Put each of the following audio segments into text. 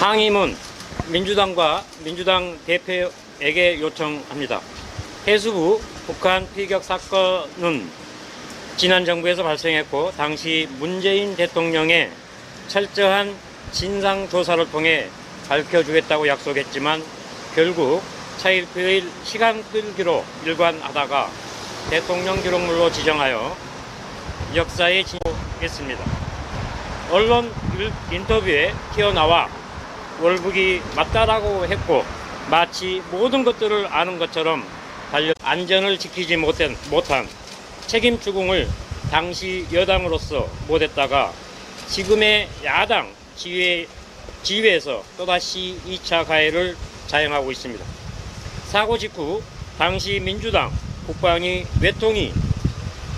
항의문 민주당과 민주당 대표에게 요청합니다. 해수부 북한 피격 사건은 지난 정부에서 발생했고 당시 문재인 대통령의 철저한 진상조사를 통해 밝혀주겠다고 약속했지만 결국 차일피일 시간 끌기로 일관하다가 대통령 기록물로 지정하여 역사에 진입했습니다. 언론 인터뷰에 튀어나와 월북이 맞다라고 했고 마치 모든 것들을 아는 것처럼 안전을 지키지 못한 책임 추궁을 당시 여당으로서 못했다가 지금의 야당 지휘에서 또다시 2차 가해를 자행하고 있습니다. 사고 직후 당시 민주당 국방위 외통위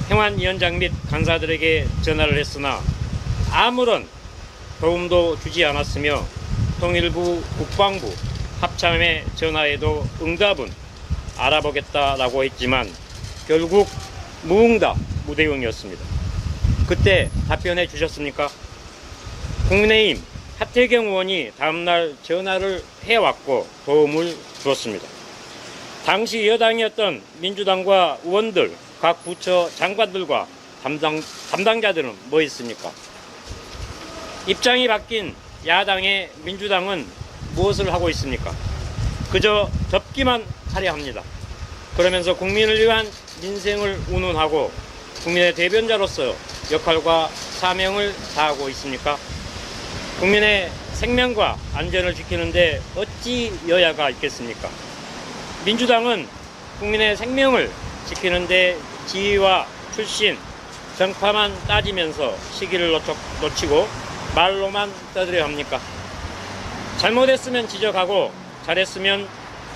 행안위원장 및 간사들에게 전화를 했으나 아무런 도움도 주지 않았으며 통일부 국방부 합참에 전화해도 응답은 알아보겠다라고 했지만 결국 무응답 무대응이었습니다. 그때 답변해 주셨습니까? 국민의힘 하태경 의원이 다음날 전화를 해왔고 도움을 주었습니다. 당시 여당이었던 민주당과 의원들, 각 부처 장관들과 담당자들은 뭐 했습니까? 입장이 바뀐 야당의 민주당은 무엇을 하고 있습니까? 그저 접기만 하려 합니다. 그러면서 국민을 위한 민생을 운운하고 국민의 대변자로서 역할과 사명을 다하고 있습니까? 국민의 생명과 안전을 지키는데 어찌 여야가 있겠습니까? 민주당은 국민의 생명을 지키는데 지위와 출신, 정파만 따지면서 시기를 놓치고 말로만 떠들어야 합니까? 잘못했으면 지적하고 잘했으면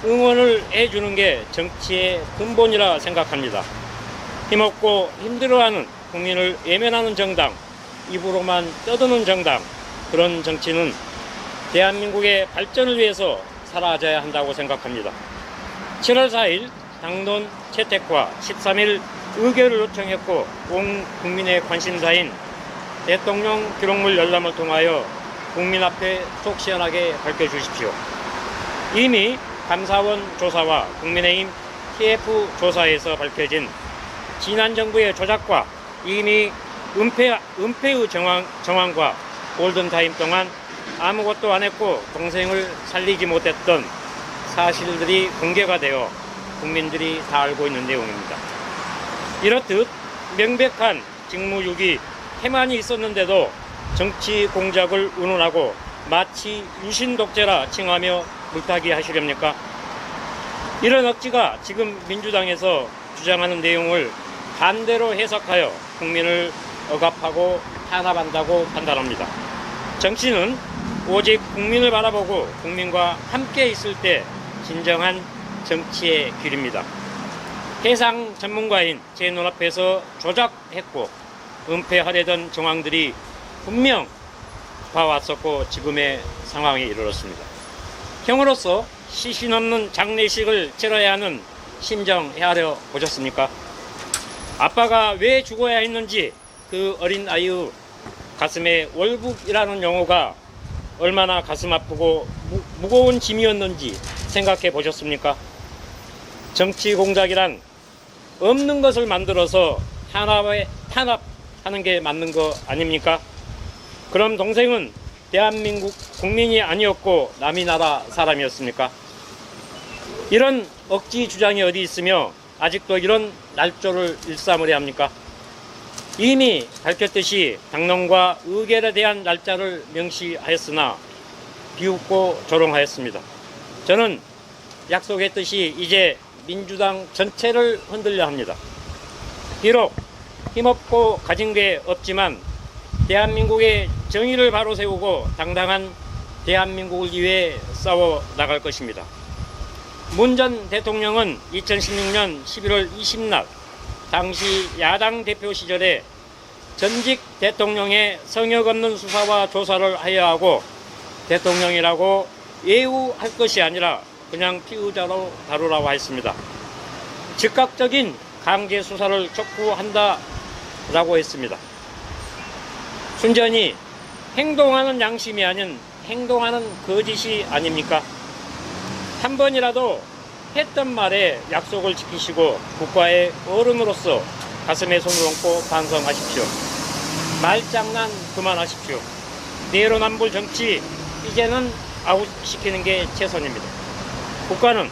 응원을 해주는 게 정치의 근본이라 생각합니다. 힘없고 힘들어하는 국민을 외면하는 정당, 입으로만 떠드는 정당, 그런 정치는 대한민국의 발전을 위해서 사라져야 한다고 생각합니다. 7월 4일 당론 채택과 13일 의결을 요청했고 온 국민의 관심사인 대통령 기록물 열람을 통하여 국민 앞에 속 시원하게 밝혀주십시오. 이미 감사원 조사와 국민의힘 TF 조사에서 밝혀진 지난 정부의 조작과 이미 은폐의 정황과 골든타임 동안 아무것도 안 했고 동생을 살리지 못했던 사실들이 공개가 되어 국민들이 다 알고 있는 내용입니다. 이렇듯 명백한 직무유기 태만이 있었는데도 정치 공작을 운운하고 마치 유신독재라 칭하며 물타기 하시렵니까? 이런 억지가 지금 민주당에서 주장하는 내용을 반대로 해석하여 국민을 억압하고 탄압한다고 판단합니다. 정치는 오직 국민을 바라보고 국민과 함께 있을 때 진정한 정치의 길입니다. 해상 전문가인 제 눈앞에서 조작했고 은폐하려던 정황들이 분명 봐왔었고 지금의 상황에 이르렀습니다. 형으로서 시신 없는 장례식을 치러야 하는 심정 헤아려 보셨습니까? 아빠가 왜 죽어야 했는지 그 어린 아이의 가슴에 월북이라는 용어가 얼마나 가슴 아프고 무거운 짐이었는지 생각해 보셨습니까? 정치 공작이란 없는 것을 만들어서 탄압하는 게 맞는 거 아닙니까? 그럼 동생은 대한민국 국민이 아니었고 남이 나라 사람이었습니까? 이런 억지 주장이 어디 있으며 아직도 이런 날조를 일삼으려 합니까? 이미 밝혔듯이 당론과 의결에 대한 날짜를 명시하였으나 비웃고 조롱하였습니다. 저는 약속했듯이 이제 민주당 전체를 흔들려 합니다. 비록 힘없고 가진 게 없지만 대한민국의 정의를 바로 세우고 당당한 대한민국을 위해 싸워 나갈 것입니다. 문 전 대통령은 2016년 11월 20일 당시 야당 대표 시절에 전직 대통령의 성역 없는 수사와 조사를 하여야 하고 대통령이라고 예우할 것이 아니라 그냥 피의자로 다루라고 했습니다. 즉각적인 강제 수사를 촉구한다라고 했습니다. 순전히 행동하는 양심이 아닌 행동하는 거짓이 아닙니까? 한 번이라도 했던 말에 약속을 지키시고 국가의 어른으로서 가슴에 손을 얹고 반성하십시오. 말장난 그만하십시오. 내로남불 정치 이제는 아웃시키는 게 최선입니다. 국가는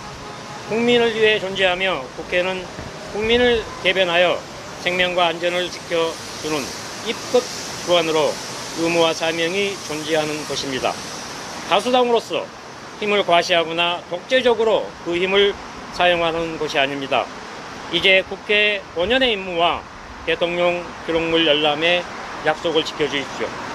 국민을 위해 존재하며 국회는 국민을 대변하여 생명과 안전을 지켜주는 입법 기관으로 의무와 사명이 존재하는 것입니다. 다수당으로서 힘을 과시하거나 독재적으로 그 힘을 사용하는 것이 아닙니다. 이제 국회 본연의 임무와 대통령 기록물 열람의 약속을 지켜주십시오.